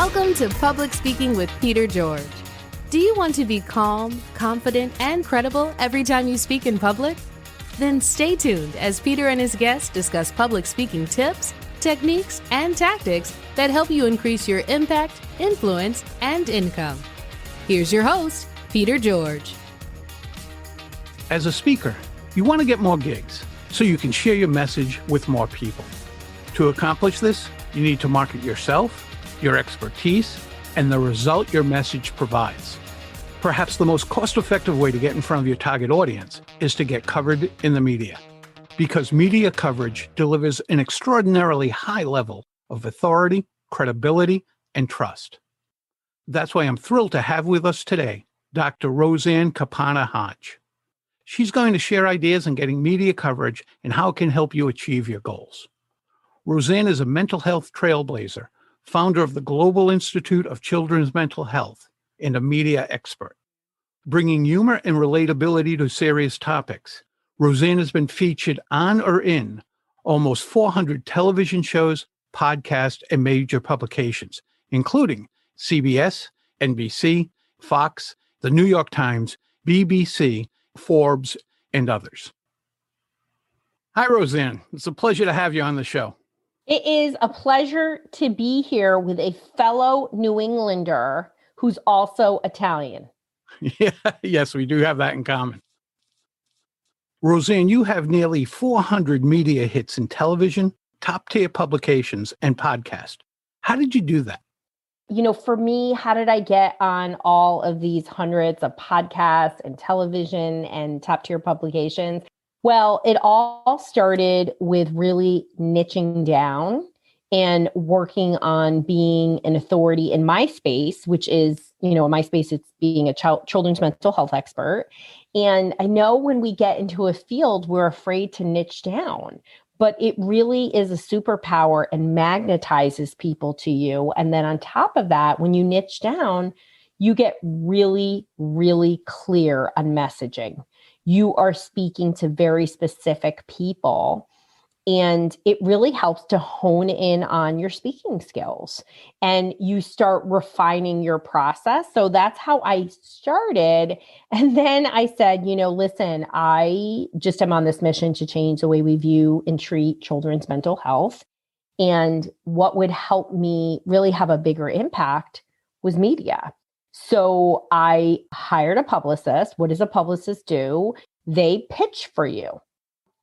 Welcome to Public Speaking with Peter George. Do you want to be calm, confident, and credible every time you speak in public? Then stay tuned as Peter and his guests discuss public speaking tips, techniques, and tactics that help you increase your impact, influence, and income. Here's your host, Peter George. As a speaker, you want to get more gigs so you can share your message with more people. To accomplish this, you need to market yourself, your expertise, and the result your message provides. Perhaps the most cost-effective way to get in front of your target audience is to get covered in the media, because media coverage delivers an extraordinarily high level of authority, credibility, and trust. That's why I'm thrilled to have with us today Dr. Roseann Capanna-Hodge. She's going to share ideas on getting media coverage and how it can help you achieve your goals. Roseann is a mental health trailblazer, founder of the Global Institute of Children's Mental Health, and a media expert. Bringing humor and relatability to serious topics, Roseann has been featured on or in almost 400 television shows, podcasts, and major publications, including CBS, NBC, Fox, the New York Times, BBC, Forbes, and others. Hi, Roseann. It's a pleasure to have you on the show. It is a pleasure to be here with a fellow New Englander who's also Italian. Yeah, yes, we do have that in common. Roseann, you have nearly 400 media hits in television, top-tier publications, and podcasts. How did you do that? You know, for me, how did I get on all of these hundreds of podcasts and television and top-tier publications? Well, it all started with really niching down and working on being an authority in my space, which is, in my space, it's being a children's mental health expert. And I know when we get into a field, we're afraid to niche down, but it really is a superpower and magnetizes people to you. And then on top of that, when you niche down, you get really, really clear on messaging. You are speaking to very specific people, and it really helps to hone in on your speaking skills, and you start refining your process. So that's how I started. And then I said, listen, I just am on this mission to change the way we view and treat children's mental health. And what would help me really have a bigger impact was media. So I hired a publicist. What does a publicist do? They pitch for you.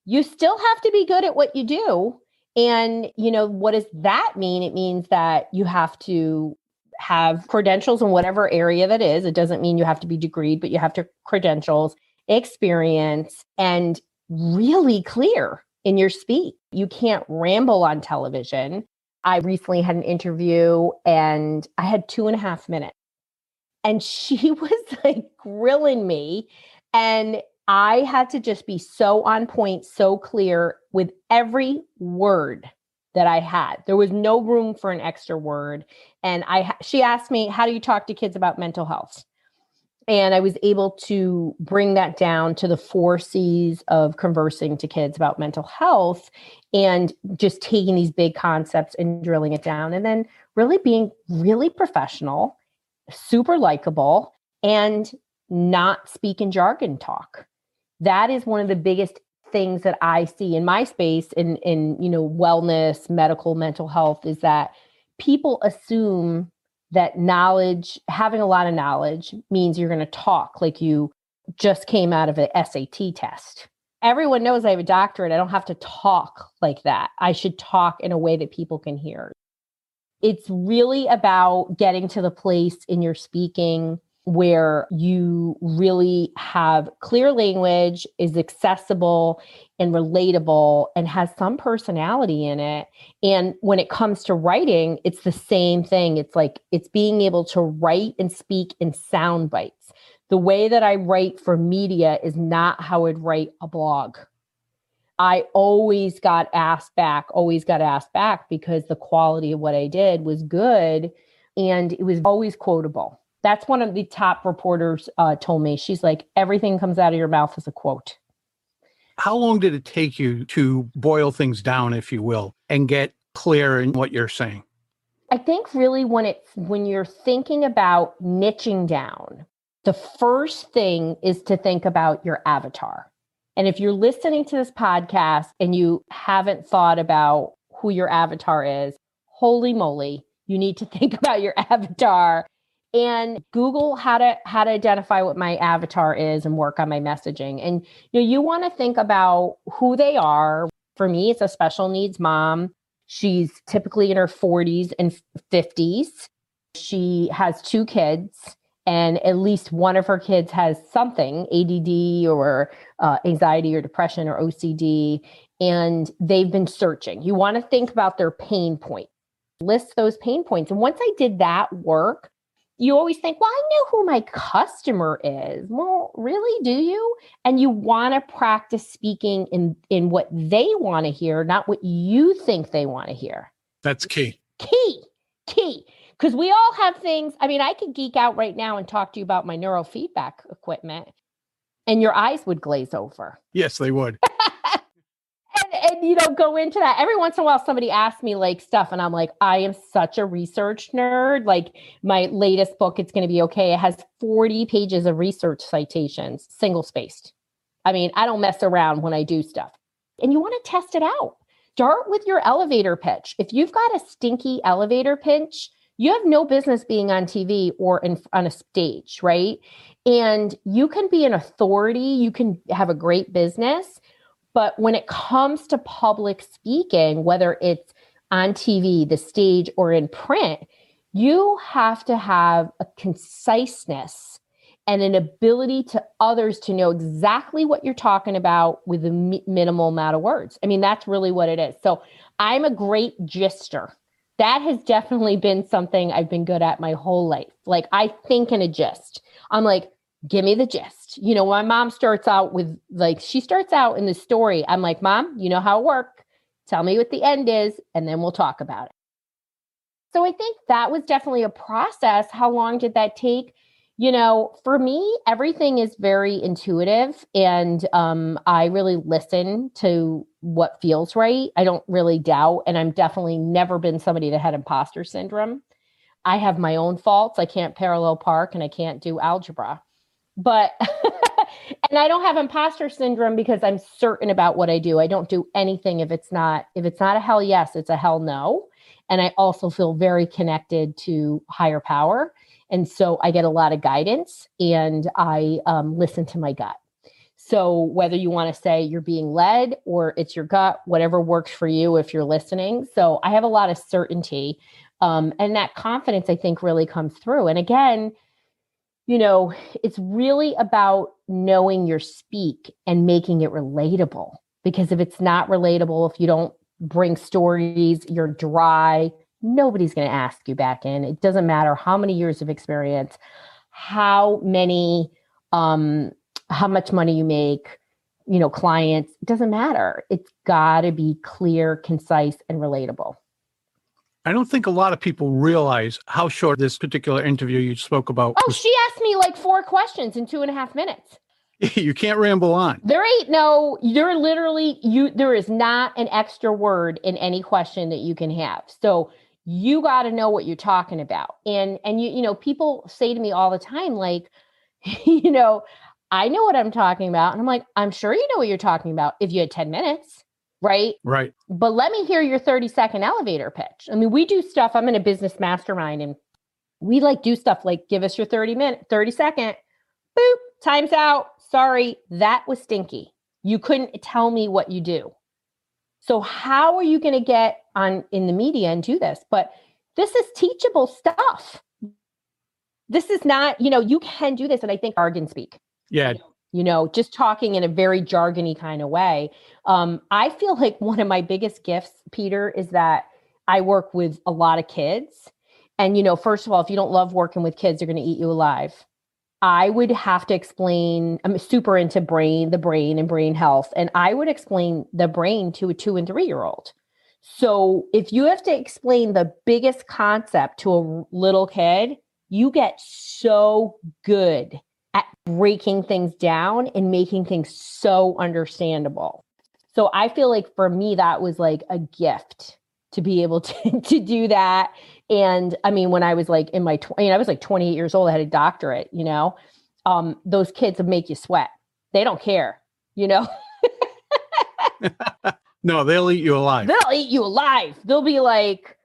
You still have to be good at what you do. And, what does that mean? It means that you have to have credentials in whatever area that is. It doesn't mean you have to be degreed, but you have to credentials, experience, and really clear in your speech. You can't ramble on television. I recently had an interview and I had 2.5 minutes. And she was grilling me, and I had to just be so on point, so clear with every word that I had. There was no room for an extra word. And she asked me, how do you talk to kids about mental health? And I was able to bring that down to the 4 C's of conversing to kids about mental health, and just taking these big concepts and drilling it down, and then really being really professional, super likable, and not speak in jargon talk. That is one of the biggest things that I see in my space in wellness, medical, mental health, is that people assume that knowledge, having a lot of knowledge, means you're going to talk like you just came out of an SAT test. Everyone knows I have a doctorate. I don't have to talk like that. I should talk in a way that people can hear. It's really about getting to the place in your speaking where you really have clear language, is accessible and relatable, and has some personality in it. And when it comes to writing, it's the same thing. It's being able to write and speak in sound bites. The way that I write for media is not how I'd write a blog. I always got asked back because the quality of what I did was good, and it was always quotable. That's one of the top reporters told me. She's like, everything comes out of your mouth as a quote. How long did it take you to boil things down, if you will, and get clear in what you're saying? I think really when you're thinking about niching down, the first thing is to think about your avatar. And if you're listening to this podcast and you haven't thought about who your avatar is, holy moly, you need to think about your avatar and Google how to identify what my avatar is and work on my messaging. And you want to think about who they are. For me, it's a special needs mom. She's typically in her 40s and 50s. She has 2 kids, and at least one of her kids has something, ADD or anxiety or depression or OCD, and they've been searching. You want to think about their pain point, list those pain points. And once I did that work, you always think, well, I know who my customer is. Well, really, do you? And you want to practice speaking in what they want to hear, not what you think they want to hear. That's key. Key. Because we all have things. I mean, I could geek out right now and talk to you about my neurofeedback equipment, and your eyes would glaze over. Yes, they would. And go into that. Every once in a while, somebody asks me like stuff, and I'm like, I am such a research nerd. Like my latest book, It's Going to Be Okay. It has 40 pages of research citations, single spaced. I mean, I don't mess around when I do stuff. And you want to test it out. Start with your elevator pitch. If you've got a stinky elevator pitch, you have no business being on TV or on a stage, right? And you can be an authority. You can have a great business. But when it comes to public speaking, whether it's on TV, the stage, or in print, you have to have a conciseness and an ability to others to know exactly what you're talking about with a minimal amount of words. I mean, that's really what it is. So I'm a great gister. That has definitely been something I've been good at my whole life. Like I think in a gist. I'm like, give me the gist. My mom starts out with she starts out in the story. I'm like, Mom, you know how it works. Tell me what the end is, and then we'll talk about it. So I think that was definitely a process. How long did that take? For me, everything is very intuitive, and I really listen to what feels right. I don't really doubt, and I'm definitely never been somebody that had imposter syndrome. I have my own faults. I can't parallel park, and I can't do algebra. But, and I don't have imposter syndrome because I'm certain about what I do. I don't do anything if it's not a hell yes, it's a hell no. And I also feel very connected to higher power. And so I get a lot of guidance, and I listen to my gut. So whether you want to say you're being led or it's your gut, whatever works for you if you're listening. So I have a lot of certainty. And that confidence, I think, really comes through. And again, it's really about knowing your speak and making it relatable. Because if it's not relatable, if you don't bring stories, you're dry, nobody's going to ask you back in. It doesn't matter how many years of experience, how much money you make, clients, it doesn't matter. It's got to be clear, concise, and relatable. I don't think a lot of people realize how short this particular interview you spoke about. Oh, she asked me like 4 questions in 2.5 minutes. You can't ramble on. There is not an extra word in any question that you can have. So you got to know what you're talking about. And people say to me all the time, like, I know what I'm talking about. And I'm like, I'm sure you know what you're talking about if you had 10 minutes. Right. But let me hear your 30-second elevator pitch. I mean, we do stuff. I'm in a business mastermind, and we do stuff like, give us your 30-second, boop, time's out. Sorry, that was stinky. You couldn't tell me what you do. So how are you going to get on in the media and do this? But this is teachable stuff. This is not, you can do this. And I think jargon speak. Yeah. Just talking in a very jargony kind of way. I feel like one of my biggest gifts, Peter, is that I work with a lot of kids. And, first of all, if you don't love working with kids, they're going to eat you alive. I would have to explain, I'm super into the brain and brain health. And I would explain the brain to a 2 and 3-year-old. So if you have to explain the biggest concept to a little kid, you get so good at breaking things down and making things so understandable. So I feel like for me, that was like a gift to be able to do that And I mean, when I was like in my, I was like 28 years old, I had a doctorate, those kids would make you sweat. They don't care, No, they'll eat you alive. They'll eat you alive. They'll be like,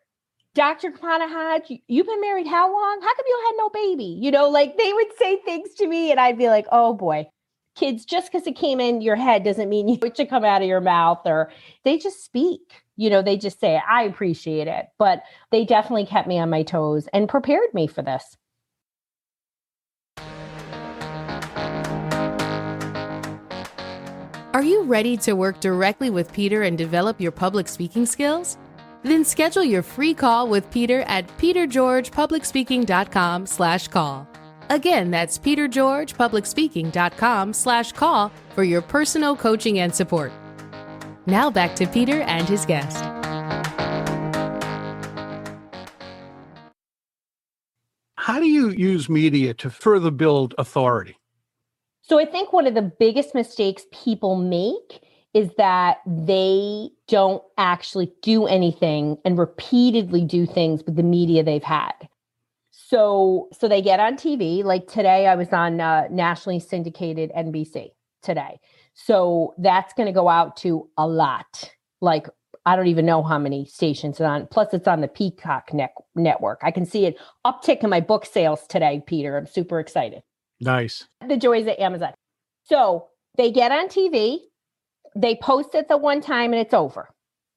Dr. Capanna-Hodge, you've been married how long? How come you had no baby? Like they would say things to me and I'd be like, oh boy, kids, just because it came in your head doesn't mean it should come out of your mouth. Or they just speak, they just say, I appreciate it. But they definitely kept me on my toes and prepared me for this. Are you ready to work directly with Peter and develop your public speaking skills? Then schedule your free call with Peter at petergeorgepublicspeaking.com/call. Again, that's petergeorgepublicspeaking.com/call for your personal coaching and support. Now back to Peter and his guest. How do you use media to further build authority? So I think one of the biggest mistakes people make is that they don't actually do anything and repeatedly do things with the media they've had. So they get on TV. Like today, I was on nationally syndicated NBC today. So that's going to go out to a lot. Like, I don't even know how many stations it's on. Plus, it's on the Peacock network. I can see it uptick in my book sales today, Peter. I'm super excited. Nice. The joys of Amazon. So they get on TV, they post it the one time and it's over,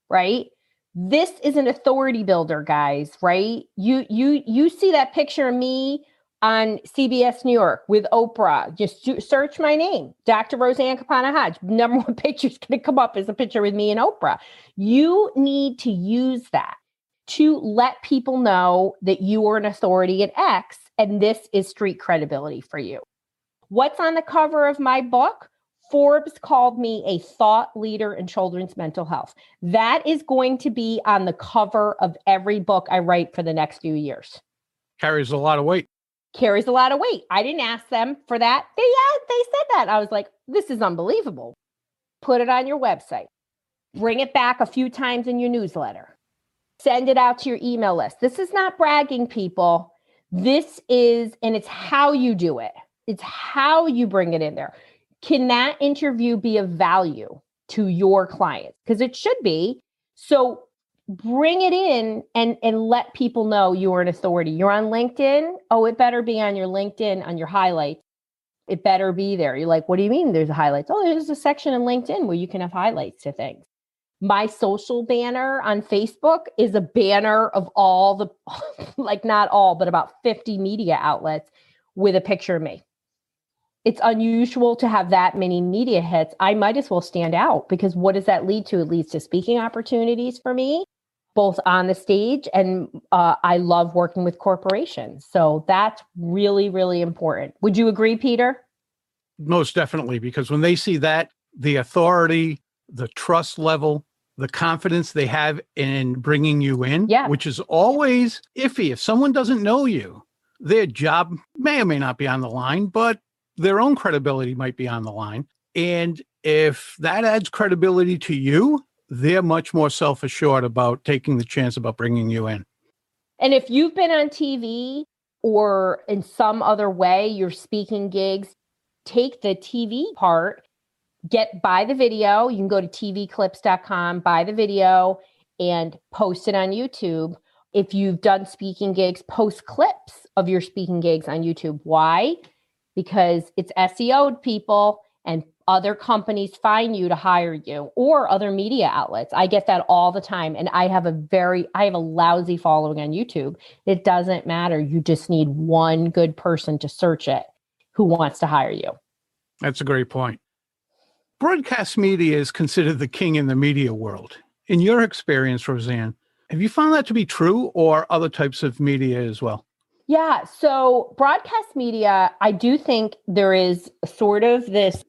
right? This is an authority builder, guys, right? You see that picture of me on CBS New York with Oprah. Just search my name, Dr. Roseann Capanna-Hodge. Number one picture is going to come up as a picture with me and Oprah. You need to use that to let people know that you are an authority at X, and this is street credibility for you. What's on the cover of my book? Forbes called me a thought leader in children's mental health. That is going to be on the cover of every book I write for the next few years. Carries a lot of weight. Carries a lot of weight. I didn't ask them for that. They said that. I was like, this is unbelievable. Put it on your website. Bring it back a few times in your newsletter. Send it out to your email list. This is not bragging, people. This is, and it's how you do it. It's how you bring it in there. Can that interview be of value to your clients? Because it should be. So bring it in and let people know you are an authority. You're on LinkedIn. Oh, it better be on your LinkedIn, on your highlights. It better be there. You're like, what do you mean there's highlights? Oh, there's a section in LinkedIn where you can have highlights to things. My social banner on Facebook is a banner of all the, like not all, but about 50 media outlets with a picture of me. It's unusual to have that many media hits. I might as well stand out, because what does that lead to? It leads to speaking opportunities for me, both on the stage, and I love working with corporations. So that's really, really important. Would you agree, Peter? Most definitely, because when they see that, the authority, the trust level, the confidence they have in bringing you in, which is always iffy. If someone doesn't know you, their job may or may not be on the line, but their own credibility might be on the line. And if that adds credibility to you, they're much more self-assured about taking the chance about bringing you in. And if you've been on TV or in some other way, you're speaking gigs, take the TV part, buy the video. You can go to tvclips.com, buy the video and post it on YouTube. If you've done speaking gigs, post clips of your speaking gigs on YouTube. Why? Because it's SEO'd, people, and other companies find you to hire you, or other media outlets. I get that all the time. And I have a lousy following on YouTube. It doesn't matter. You just need one good person to search it who wants to hire you. That's a great point. Broadcast media is considered the king in the media world. In your experience, Roseann, have you found that to be true, or other types of media as well? Yeah. So broadcast media, I do think there is sort of this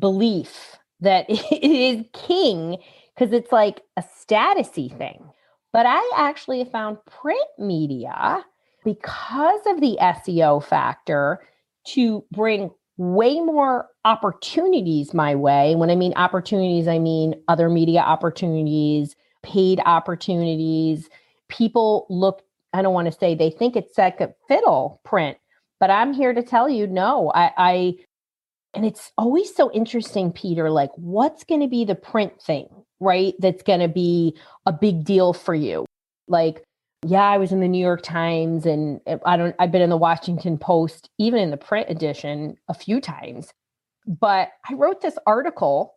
belief that it is king because it's like a statusy thing. But I actually have found print media, because of the SEO factor, to bring way more opportunities my way. When I mean opportunities, I mean other media opportunities, paid opportunities. People look I don't want to say they think it's second fiddle print, but I'm here to tell you, no, and it's always so interesting, Peter, like what's going to be the print thing, right? That's going to be a big deal for you. Like, yeah, I was in the New York Times and I've been in the Washington Post, even in the print edition a few times. But I wrote this article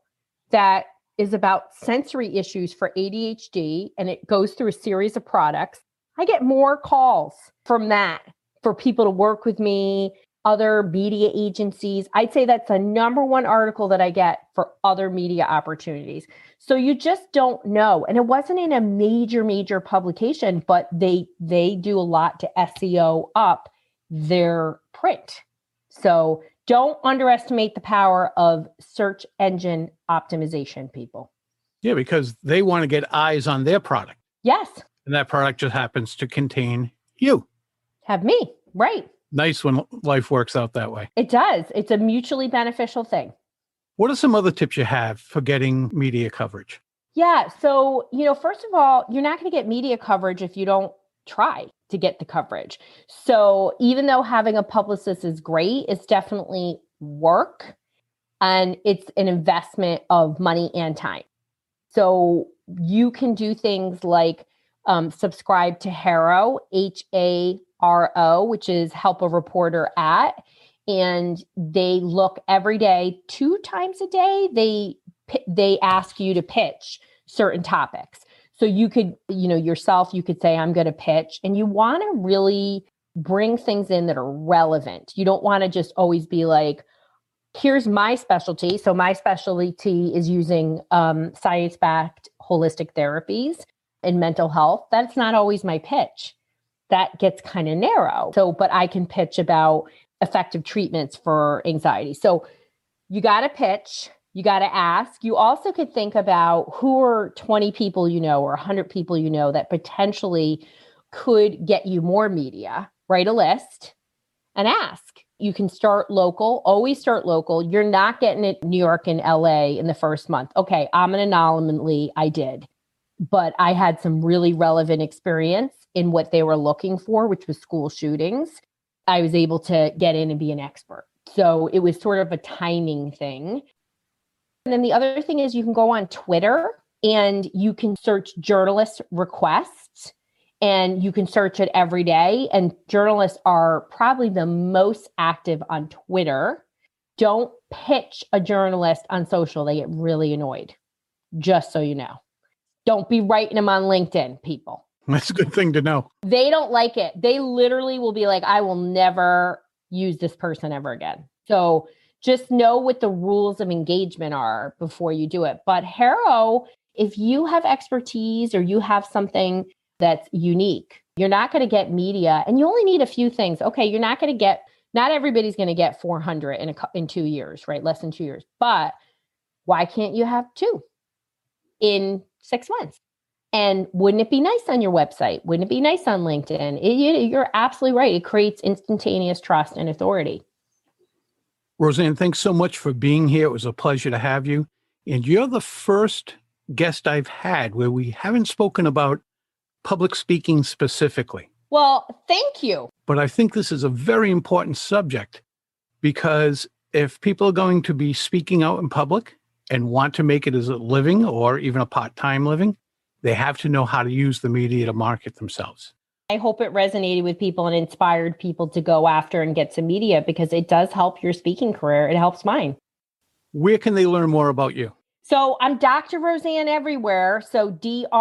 that is about sensory issues for ADHD, and it goes through a series of products. I get more calls from that for people to work with me, other media agencies. I'd say that's the number one article that I get for other media opportunities. So you just don't know. And it wasn't in a major publication, but they do a lot to SEO up their print. So don't underestimate the power of search engine optimization, people. Yeah, because they want to get eyes on their product. Yes. And that product just happens to contain you. Have me, right. Nice when life works out that way. It does. It's a mutually beneficial thing. What are some other tips you have for getting media coverage? Yeah. So, first of all, you're not going to get media coverage if you don't try to get the coverage. So even though having a publicist is great, it's definitely work and it's an investment of money and time. So you can do things like subscribe to HARO, HARO, which is Help a Reporter At, and they look every day, 2 times a day, they ask you to pitch certain topics. So you could, yourself, you could say, I'm going to pitch, and you want to really bring things in that are relevant. You don't want to just always be like, here's my specialty. So my specialty is using science-backed holistic therapies in mental health. That's not always my pitch. That gets kind of narrow. So, but I can pitch about effective treatments for anxiety. So you got to pitch. You got to ask. You also could think about who are 20 people or 100 people that potentially could get you more media. Write a list and ask. You can start local. Always start local. You're not getting it New York and LA in the first month. Okay, I'm an anomaly. I did. But I had some really relevant experience in what they were looking for, which was school shootings. I was able to get in and be an expert. So it was sort of a timing thing. And then the other thing is you can go on Twitter and you can search journalist requests and you can search it every day. And journalists are probably the most active on Twitter. Don't pitch a journalist on social. They get really annoyed, just so you know. Don't be writing them on LinkedIn, people. That's a good thing to know. They don't like it. They literally will be like, I will never use this person ever again. So just know what the rules of engagement are before you do it. But HARO, if you have expertise or you have something that's unique, you're not going to get media, and you only need a few things. Okay, you're not going to get, not everybody's going to get 400 in 2 years, right? Less than 2 years. But why can't you have 2 in 6 months? And wouldn't it be nice on your website? Wouldn't it be nice on LinkedIn? You're absolutely right. It creates instantaneous trust and authority. Roseann, thanks so much for being here. It was a pleasure to have you. And you're the first guest I've had where we haven't spoken about public speaking specifically. Well, thank you. But I think this is a very important subject because if people are going to be speaking out in public and want to make it as a living or even a part-time living, they have to know how to use the media to market themselves. I hope it resonated with people and inspired people to go after and get some media because it does help your speaking career. It helps mine. Where can they learn more about you? So I'm Dr. Roseann everywhere. So DrRoseann,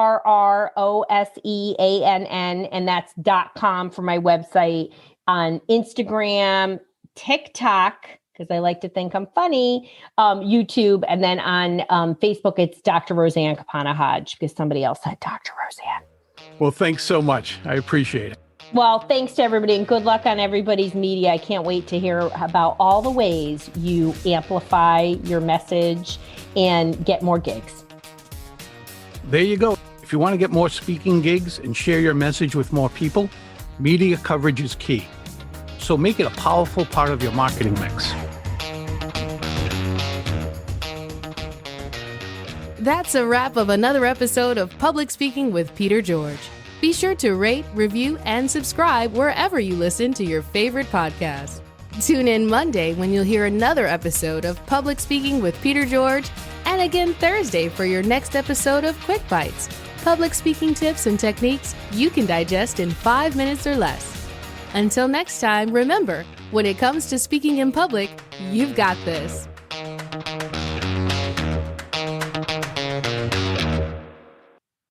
and that's .com for my website, on Instagram, TikTok, because I like to think I'm funny, YouTube, and then on Facebook, it's Dr. Roseann Capanna-Hodge because somebody else said Dr. Roseann. Well, thanks so much. I appreciate it. Well, thanks to everybody and good luck on everybody's media. I can't wait to hear about all the ways you amplify your message and get more gigs. There you go. If you want to get more speaking gigs and share your message with more people, media coverage is key. So make it a powerful part of your marketing mix. That's a wrap of another episode of Public Speaking with Peter George. Be sure to rate, review, and subscribe wherever you listen to your favorite podcast. Tune in Monday when you'll hear another episode of Public Speaking with Peter George, and again Thursday for your next episode of Quick Bites, public speaking tips and techniques you can digest in 5 minutes or less. Until next time, remember, when it comes to speaking in public, you've got this.